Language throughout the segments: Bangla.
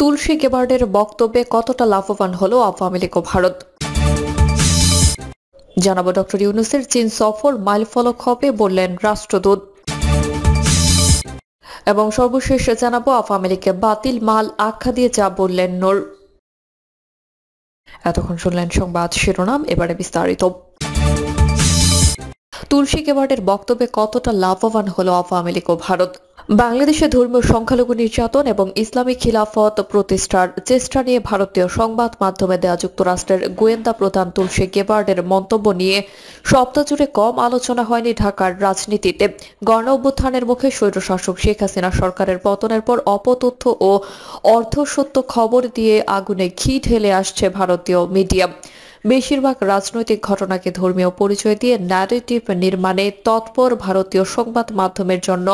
তুলসী গেবার্ডের বক্তব্যে কতটা লাভবান হলো আওয়ামী লীগ ও ভারত? জানাবো ডক্টর ইউনূসের চীন সফর মাইলফলক হবে বললেন রাষ্ট্রদূত। এবং সর্বশেষ জানাবো আওয়ামী লীগকে বাতিল মাল আখ্যা দিয়ে যা বললেন নূর। এতক্ষণ শুনলেন সংবাদ শিরোনাম, এবারে বিস্তারিত। তুলসী গেবার্ডের বক্তব্যে কতটা লাভবান হলো আওয়ামী লীগ ও ভারত? বাংলাদেশে ধর্মীয় সংখ্যালঘু নির্যাতন এবং ইসলামী খিলাফত প্রতিষ্ঠার চেষ্টা নিয়ে ভারতীয় সংবাদ মাধ্যমে দেয়া যুক্তরাষ্ট্রের গোয়েন্দা প্রধান তুলসী গেবার্ডের মন্তব্য নিয়ে সপ্তাহ জুড়ে কম আলোচনা হয়নি ঢাকার রাজনীতিতে। গণ অভ্যুত্থানের মুখে স্বৈরশাসক শেখ হাসিনা সরকারের পতনের পর অপতথ্য ও অর্ধসত্য খবর দিয়ে আগুনে ঘি ঢেলে আসছে ভারতীয় মিডিয়া। বেশিরভাগ রাজনৈতিক ঘটনাকে ধর্মীয় পরিচয় দিয়ে ন্যারেটিভ নির্মাণে তৎপর ভারতীয় সংবাদ মাধ্যমের জন্য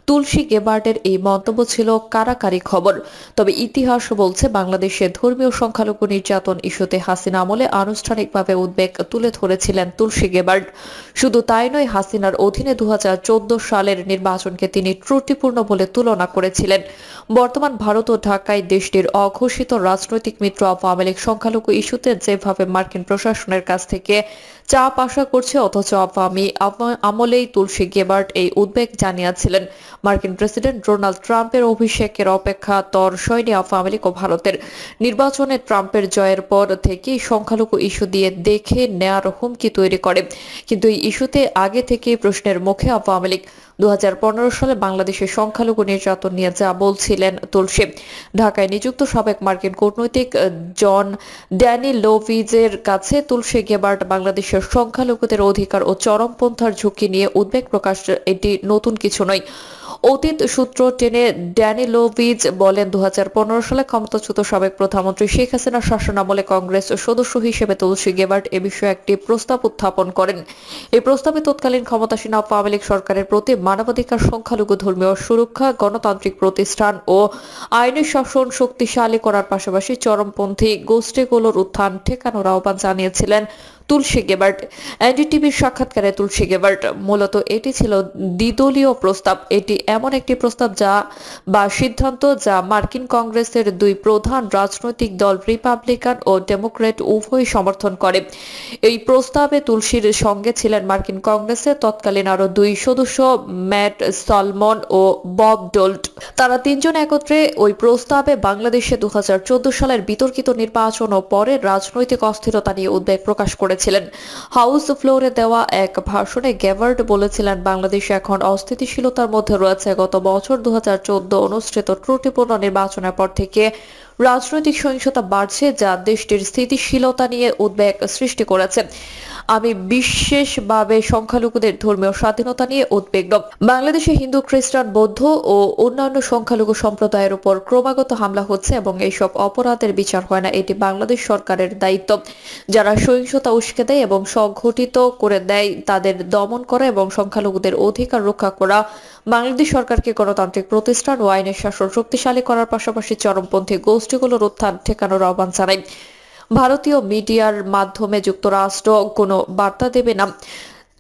তুলসী গেবার্ডের এই মন্তব্য ছিল কারাকারি খবর। তবে ইতিহাস বলছে বাংলাদেশে ধর্মীয় সংখ্যালঘু নির্যাতন ইস্যুতে হাসিনা আমলে আনুষ্ঠানিকভাবে উদ্বেগ তুলে ধরেছিলেন তুলসী গেবার্ড। শুধু তাই নয়, হাসিনার অধীনে 2014 সালের নির্বাচনকে তিনি ত্রুটিপূর্ণ বলে তুলনা করেছিলেন। বর্তমান ভারত ও ঢাকায় দেশটির অঘোষিত রাজনৈতিক মিত্র আওয়ামী লীগ সংখ্যালঘু ইস্যুতে যেভাবে মার্কিন প্রশাসনের কাছ থেকে চাপ আশা করছে, অথচ আওয়ামী আমলেই তুলসী গেবার্ড এই উদ্বেগ জানিয়েছিলেন। মার্কিন প্রেসিডেন্ট ডোনাল্ড ট্রাম্পের অভিষেকের অপেক্ষা তর সয়নি আওয়ামী লীগ ও ভারতের। নির্বাচনে ট্রাম্পের জয়ের পর থেকেই সংখ্যালঘু ইস্যু দিয়ে দেখে নেয়ার হুমকি তৈরি করে, কিন্তু এই ইস্যুতে আগে থেকেই প্রশ্নের মুখে আওয়ামী লীগ। 2015 সালে বাংলাদেশের সংখ্যালঘু নির্যাতন নিয়ে যা বলছিলেন তুলসী। ঢাকায় নিযুক্ত সাবেক মার্কিন কূটনৈতিক জন ড্যানিলোভিজের কাছে তুলসী গেবার্ড বাংলাদেশের সংখ্যালঘুদের অধিকার ও চরমপন্থার ঝুঁকি নিয়ে উদ্বেগ প্রকাশ এটি নতুন কিছু নয়। অতীত সূত্র টেনে ড্যানিলোভিজ বলেন, 2015 সালে ক্ষমতাচ্যুত সাবেক প্রধানমন্ত্রী শেখ হাসিনার শাসনামলে কংগ্রেস সদস্য হিসেবে তুলসী গেবার্ড এ বিষয়ে একটি প্রস্তাব উত্থাপন করেন। এই প্রস্তাবে তৎকালীন ক্ষমতাসীন আওয়ামী লীগ সরকারের প্রতি মানবাধিকার, সংখ্যালঘু ধর্মীয় সুরক্ষা, গণতান্ত্রিক প্রতিষ্ঠান ও আইনের শাসন শক্তিশালী করার পাশাপাশি চরমপন্থী গোষ্ঠীগুলোর উত্থান ঠেকানোর আহ্বান জানিয়েছিলেন তুলসী গেবার্ড। এনডিটিভির সাক্ষাৎকারে তুলসী গেবার্ড মূলত এটি ছিল দ্বিদলীয় প্রস্তাব। এটি এমন একটি প্রস্তাব বা সিদ্ধান্ত যা মার্কিন কংগ্রেসের দুই প্রধান রাজনৈতিক দল রিপাবলিকান ও ডেমোক্র্যাট উভয়ই সমর্থন করে। এই প্রস্তাবে তুলসীর সঙ্গে ছিলেন মার্কিন কংগ্রেসের তৎকালীন আরো দুই সদস্য, ম্যাট সলমন ও বব ডোল্ট। তারা তিনজন একত্রে ওই প্রস্তাবে বাংলাদেশে 2014 সালের বিতর্কিত নির্বাচন ও পরে রাজনৈতিক অস্থিরতা নিয়ে উদ্বেগ প্রকাশ করেছিলেন। হাউস ফ্লোরে দেওয়া এক ভাষণে গেবার্ড বলেছিলেন, বাংলাদেশ এখন অস্থিতিশীলতার মধ্যে রয়েছে। গত বছর 2014 অনুষ্ঠিত ত্রুটিপূর্ণ নির্বাচনের পর থেকে রাজনৈতিক সহিংসতা বাড়ছে, যা দেশটির স্থিতিশীলতা নিয়ে উদ্বেগ সৃষ্টি করেছে। আমি বিশেষভাবে সংখ্যালঘুদের ধর্মীয় স্বাধীনতা নিয়ে উদ্বিগ্ন। বাংলাদেশে হিন্দু, খ্রিস্টান, বৌদ্ধ ও অন্যান্য সংখ্যালঘু সম্প্রদায়ের উপর ক্রমাগত হামলা হচ্ছে এবং এইসব অপরাধের বিচার হয় না। এটি বাংলাদেশ সরকারের দায়িত্ব। যারা সহিংসতা উস্কে দেয় এবং সংঘটিত করে দেয় তাদের দমন করা এবং সংখ্যালঘুদের অধিকার রক্ষা করা। বাংলাদেশ সরকারকে গণতান্ত্রিক প্রতিষ্ঠান ও আইনের শাসন শক্তিশালী করার পাশাপাশি চরমপন্থী গোষ্ঠীগুলোর উত্থান ঠেকানোর আহ্বান জানায়। ভারতীয় মিডিয়ার মাধ্যমে যুক্তরাষ্ট্র কোনো বার্তা দেবে না।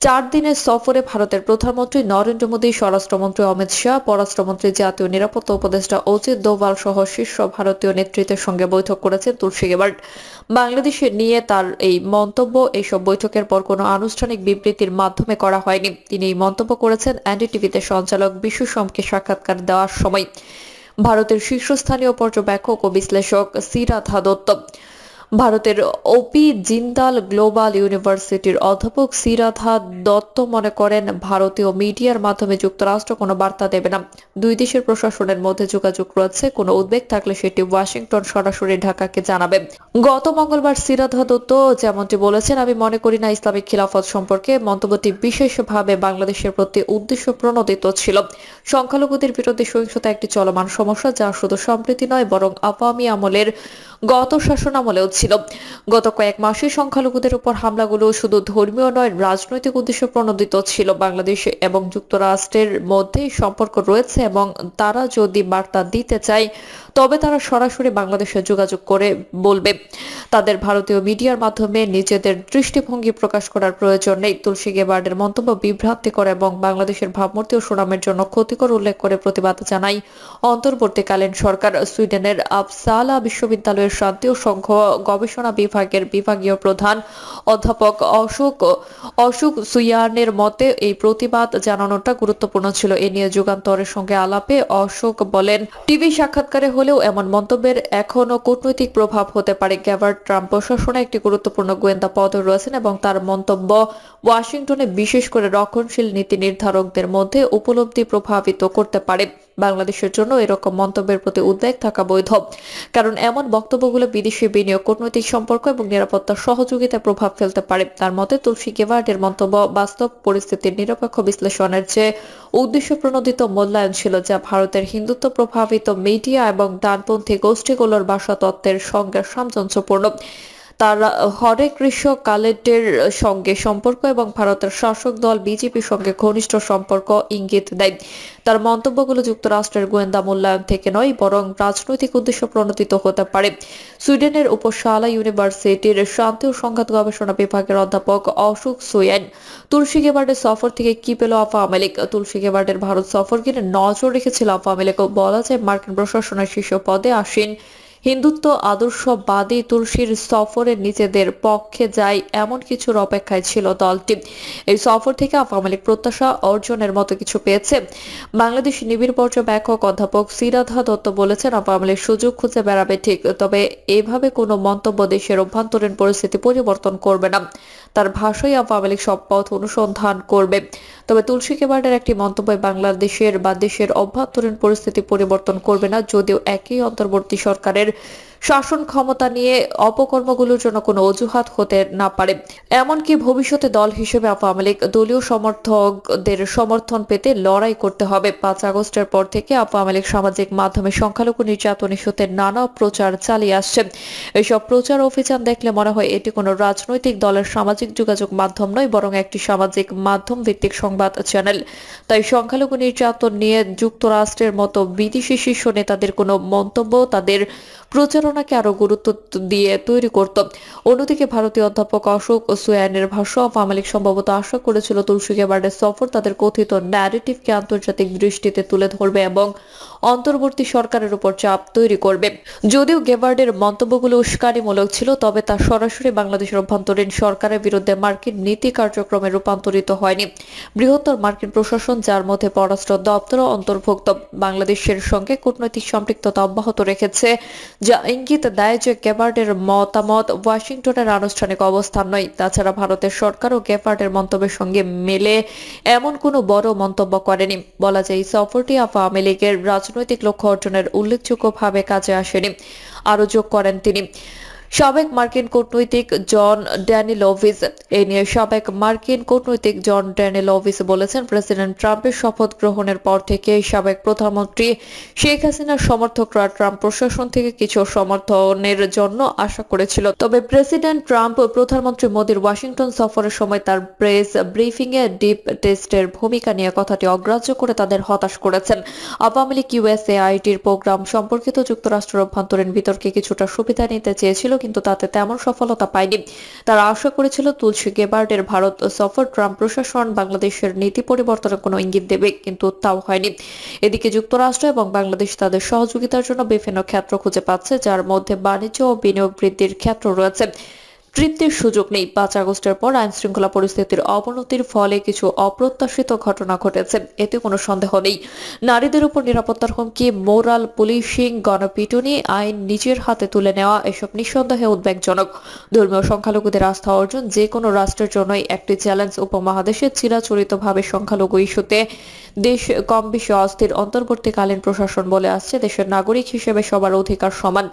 4 দিনের সফরে ভারতের প্রধানমন্ত্রী নরেন্দ্র মোদী, স্বরাষ্ট্রমন্ত্রী অমিত শাহ, পররাষ্ট্রমন্ত্রী জাতীয় নিরাপত্তা উপদেষ্টা অজিত দোভাল সহ শীর্ষ ভারতীয় নেতৃত্বের সঙ্গে বৈঠক করেছেন তুলসী গেবার্ড। বাংলাদেশে নিয়ে তার এই মন্তব্য এসব বৈঠকের পর কোনো আনুষ্ঠানিক বিবৃতির মাধ্যমে করা হয়নি। তিনি এই মন্তব্য করেছেন এনডিটিভিতে সঞ্চালক বিশু সোমকে সাক্ষাৎকার দেওয়ার সময়। ভারতের শীর্ষস্থানীয় পর্যবেক্ষক ও বিশ্লেষক সিরাধা দত্ত, ভারতের ওপি জিন্দাল গ্লোবাল ইউনিভার্সিটির অধ্যাপক সিরাধা দত্ত মনে করেন, ভারতীয় মিডিয়ার মাধ্যমে যুক্তরাষ্ট্র কোনো বার্তা দেবে না। দুই দেশের প্রশাসনের মধ্যে যোগাযোগ রয়েছে। কোনো উদ্বেগ থাকলে সেটি ওয়াশিংটন সরাসরি ঢাকাকে জানাবে। গত মঙ্গলবার সিরাধা দত্ত যেমনটি বলেছেন, আমি মনে করি না ইসলামিক খিলাফত সম্পর্কে মন্তব্যটি বিশেষভাবে বাংলাদেশের প্রতি উদ্দেশ্য প্রণোদিত ছিল। সংখ্যালঘুদের বিরুদ্ধে সহিংসতা একটি চলমান সমস্যা, যা শুধু সম্প্রতি নয় বরং আওয়ামী আমলের গত শাসন আমলেও ছিল। গত কয়েক মাসে সংখ্যালঘুদের উপর হামলাগুলো শুধু ধর্মীয় নয়, রাজনৈতিক উদ্দেশ্য প্রণোদিত ছিল। বাংলাদেশ এবং যুক্তরাষ্ট্রের মধ্যে সম্পর্ক রয়েছে এবং তারা যদি বার্তা দিতে চায় তবে তারা সরাসরি বাংলাদেশে যোগাযোগ করে বলবে। তাদের ভারতীয় মিডিয়ার মাধ্যমে নিজেদের দৃষ্টিভঙ্গি প্রকাশ করার প্রয়োজন নেই। তুলসী গেবার্ডের মন্তব্য বিভ্রান্তিকর এবং বাংলাদেশের ভাবমূর্তি ও সুনামের জন্য ক্ষতিকর উল্লেখ করে প্রতিবাদ জানায় অন্তর্বর্তীকালীন সরকার। সুইডেনের আপসালা বিশ্ববিদ্যালয়ের শান্তি ও সংঘ গবেষণা বিভাগের বিভাগীয় প্রধান অধ্যাপক অশোক সুয়ানের মতে এই প্রতিবাদ জানানোটা গুরুত্বপূর্ণ ছিল। এ নিয়ে যুগান্তরের সঙ্গে আলাপে অশোক বলেন, টিভি সাক্ষাৎকারে হলেও এমন মন্তব্যের এখনো কূটনৈতিক প্রভাব হতে পারে। গেবার্ড ট্রাম্প প্রশাসনে একটি গুরুত্বপূর্ণ গোয়েন্দা পদে রয়েছেন এবং তার মন্তব্য ওয়াশিংটনে বিশেষ করে রক্ষণশীল নীতি নির্ধারকদের মধ্যে উপলব্ধি প্রভাবিত করতে পারে। বাংলাদেশের জন্য এরকম মন্তব্যের প্রতি উদ্বেগ থাকা বৈধ, কারণ এমন বক্তব্যগুলো বিদেশি বিনিয়োগ, কূটনৈতিক সম্পর্ক এবং নিরাপত্তার সহযোগিতায় প্রভাব ফেলতে পারে। তার মতে তুলসী গেবার্ডের মন্তব্য বাস্তব পরিস্থিতির নিরপেক্ষ বিশ্লেষণের চেয়ে উদ্দেশ্য প্রণোদিত মূল্যায়ন ছিল, যা ভারতের হিন্দুত্ব প্রভাবিত মিডিয়া এবং ডানপন্থী গোষ্ঠীগুলোর ভাষা তত্ত্বের সঙ্গে সামঞ্জস্যপূর্ণ। তার হরে কৃষ্ণ কালেটের সঙ্গে সম্পর্ক এবং ভারতের শাসক দল বিজেপির সঙ্গে ঘনিষ্ঠ সম্পর্ক ইঙ্গিত দেয়। তার মন্তব্যগুলো যুক্তরাষ্ট্রের গোয়েন্দা মূল্যায়ন থেকে নয়, বরং রাজনৈতিক উদ্দেশ্য প্রণোদিত হতে পারে। সুইডেনের উপসালা ইউনিভার্সিটির শান্তি ও সংঘাত গবেষণা বিভাগের অধ্যাপক অশোক সুয়েন তুলসী গেবার্ডের সফর থেকে কি পেল আওয়ামী লীগ? তুলসী গেবার্ডের ভারত সফর ঘিরে নজর রেখেছিল আওয়ামী লীগ। বলা যায় মার্কিন প্রশাসনের শীর্ষ পদে আসীন হিন্দুত্ব আদর্শবাদী তুলসীর সফরে নিজেদের পক্ষে যায় এমন কিছুর অপেক্ষায় ছিল দলটি। এই সফর থেকে আওয়ামী লীগ প্রত্যাশা অর্জনের মতো কিছু পেয়েছে। বাংলাদেশ নিবিড় পর্যবেক্ষক অধ্যাপক সিরাধা দত্ত বলেছেন, আওয়ামী লীগ সুযোগ খুঁজে বেড়াবে ঠিক, তবে এভাবে কোনো মন্তব্য দেশের অভ্যন্তরীণ পরিস্থিতি পরিবর্তন করবে না। তার ভাষায় আওয়ামী লীগ সব পথ অনুসন্ধান করবে। তবে তুলসী গেবার্ডের একটি মন্তব্য বাংলাদেশের বা দেশের অভ্যন্তরীণ পরিস্থিতি পরিবর্তন করবে না, যদিও একই অন্তর্বর্তী সরকারের শাসন ক্ষমতা নিয়ে অপকর্মগুলোর জন্য কোনো অজুহাত হতে না পারে। এমনকি ভবিষ্যতে দল হিসেবে আওয়ামী লীগ দলীয় সমর্থকদের সমর্থন পেতে লড়াই করতে হবে। 5 আগস্টের পর থেকে আওয়ামী লীগ সামাজিক মাধ্যমে সংখ্যালঘু নির্যাতন ইস্যুতে নানা প্রচার চালিয়ে আসছে। এসব প্রচার অভিযান দেখলে মনে হয় এটি কোনো রাজনৈতিক দলের সামাজিক যোগাযোগ মাধ্যম নয়, বরং একটি সামাজিক মাধ্যম ভিত্তিক সংবাদ চ্যানেল। তাই সংখ্যালঘু নির্যাতন নিয়ে যুক্তরাষ্ট্রের মতো বিদেশি শীর্ষ নেতাদের কোনো মন্তব্য তাদের প্রচারণাকে আরো গুরুত্ব দিয়ে তৈরি করত। অন্যদিকে ভারতীয় অধ্যাপক অশোক সুয়ানের ভাষ্য, আওয়ামী লীগ সম্ভবত আশা করেছিল তুলসী গেবার্ডের সফর তাদের কথিত ন্যারেটিভকে আন্তর্জাতিক দৃষ্টিতে তুলে ধরবে এবং অন্তর্বর্তী সরকারের উপর চাপ তৈরি করবে। যদিও গেবার্ডের মন্তব্যগুলো উস্কানিমূলক ছিল, তবে তা সরাসরি বাংলাদেশের অভ্যন্তরীণ সরকারের বিরুদ্ধে মার্কিন নীতি কার্যক্রমে রূপান্তরিত হয়নি। বৃহত্তর মার্কিন প্রশাসন, যার মধ্যে পররাষ্ট্র দপ্তর অন্তর্ভুক্ত, বাংলাদেশের সঙ্গে কূটনৈতিক সম্পৃক্ততা অব্যাহত রেখেছে, যা ইঙ্গিত দেয় যে গেবার্ডের মতামত ওয়াশিংটনের আনুষ্ঠানিক অবস্থান নয়। তাছাড়া ভারতের সরকারও গেবার্ডের মন্তব্যের সঙ্গে মেলে এমন কোনো বড় মন্তব্য করেনি। বলা যায় এই সফরটি আওয়ামী লীগের রাজনৈতিক লক্ষ্য অর্জনের উল্লেখযোগ্যভাবে কাজে আসেনি। আরো যোগ করেন তিনি, সাবেক মার্কিন কূটনৈতিক জন ড্যানিলোভিস এ নিয়ে সাবেক মার্কিন কূটনৈতিক জন ড্যানিলোভিস বলেছেন, প্রেসিডেন্ট ট্রাম্পের শপথ গ্রহণের পর থেকে সাবেক প্রধানমন্ত্রী শেখ হাসিনার সমর্থকরা ট্রাম্প প্রশাসন থেকে কিছু সমর্থনের জন্য আশা করেছিল। তবে প্রেসিডেন্ট ট্রাম্প প্রধানমন্ত্রী মোদির ওয়াশিংটন সফরের সময় তার প্রেস ব্রিফিং এ ডিপ টেস্টের ভূমিকা নিয়ে কথাটি অগ্রাহ্য করে তাদের হতাশ করেছেন। আওয়ামী লীগ ইউএসএআইডির প্রোগ্রাম সম্পর্কিত যুক্তরাষ্ট্রের অভ্যন্তরীণ বিতর্কে কিছুটা সুবিধা নিতে চেয়েছিল, কিন্তু তাতে তেমন সফলতা পায়নি। তারা আশা করেছিল তুলসী গেবার্ডের ভারত সফর ট্রাম্প প্রশাসন বাংলাদেশের নীতি পরিবর্তনের কোনো ইঙ্গিত দেবে, কিন্তু তাও হয়নি। এদিকে যুক্তরাষ্ট্র এবং বাংলাদেশ তাদের সহযোগিতার জন্য বিভিন্ন ক্ষেত্র খুঁজে পাচ্ছে, যার মধ্যে বাণিজ্য ও বিনিয়োগ বৃদ্ধির ক্ষেত্র রয়েছে। তৃপ্তির সুযোগ নেই। 5 আগস্টের পর আইন শৃঙ্খলা পরিস্থিতির অবনতির ফলে কিছু অপ্রত্যাশিত ঘটনা ঘটেছে, এতে কোনো সন্দেহ নেই। নারীদের উপর নিরাপত্তার হুমকি, মোরাল পুলিশিং, গণপিটুনি, আইন নিজের হাতে তুলে নেওয়া, এসব নিঃসন্দেহে উদ্বেগজনক। ধর্মীয় সংখ্যালঘুদের আস্থা অর্জন যে কোনো রাষ্ট্রের জন্যই একটি চ্যালেঞ্জ। উপমহাদেশের চিরাচরিতভাবে সংখ্যালঘু ইস্যুতে দেশ কম বেশি অস্থির। অন্তর্বর্তীকালীন প্রশাসন বলে আসছে, দেশের নাগরিক হিসেবে সবার অধিকার সমান।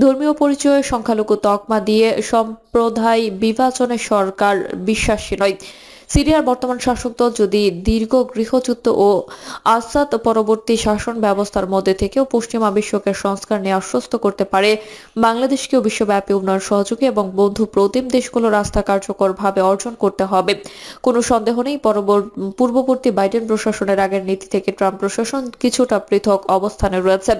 ধর্মীয় পরিচয়ে সংখ্যালঘু তকমা দিয়ে সম্প্রদায় বিভাজনে সরকার বিশ্বাসী নয়। সিরিয়ার বর্তমান শাসক দল যদি দীর্ঘ গৃহযুদ্ধ ও আসাদ পরবর্তী শাসন ব্যবস্থার মধ্যে থেকেও পশ্চিমা বিশ্বকে সংস্কার নিয়ে আশ্বস্ত করতে পারে, বাংলাদেশকেও বিশ্বব্যাপী উন্নয়ন সহযোগী এবং বন্ধু প্রতিম দেশগুলোর আস্থা কার্যকরভাবে অর্জন করতে হবে। কোনো সন্দেহ নেই, পূর্ববর্তী বাইডেন প্রশাসনের আগের নীতি থেকে ট্রাম্প প্রশাসন কিছুটা পৃথক অবস্থানে রয়েছে।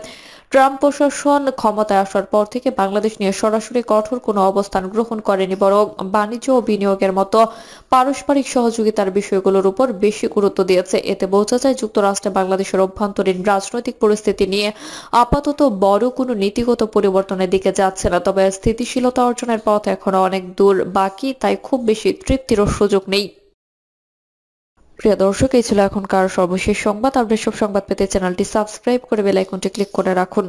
ট্রাম্প প্রশাসন ক্ষমতায় আসার পর থেকে বাংলাদেশ নিয়ে সরাসরি কঠোর কোনো অবস্থান গ্রহণ করেনি, বরং বাণিজ্য ও বিনিয়োগের মতো পারস্পরিক সহযোগিতার বিষয়গুলোর উপর বেশি গুরুত্ব দিয়েছে। এতে বোঝা যায় যুক্তরাষ্ট্রে বাংলাদেশের অভ্যন্তরীণ রাজনৈতিক পরিস্থিতি নিয়ে আপাতত বড় কোনো নীতিগত পরিবর্তনের দিকে যাচ্ছে না। তবে স্থিতিশীলতা অর্জনের পথ এখনো অনেক দূর বাকি, তাই খুব বেশি তৃপ্তিরও সুযোগ নেই। প্রিয় দর্শক, এই ছিল এখনকার সর্বশেষ সংবাদ। আপডেট সব সংবাদ পেতে চ্যানেলটি সাবস্ক্রাইব করে বেল আইকনটি ক্লিক করে রাখুন।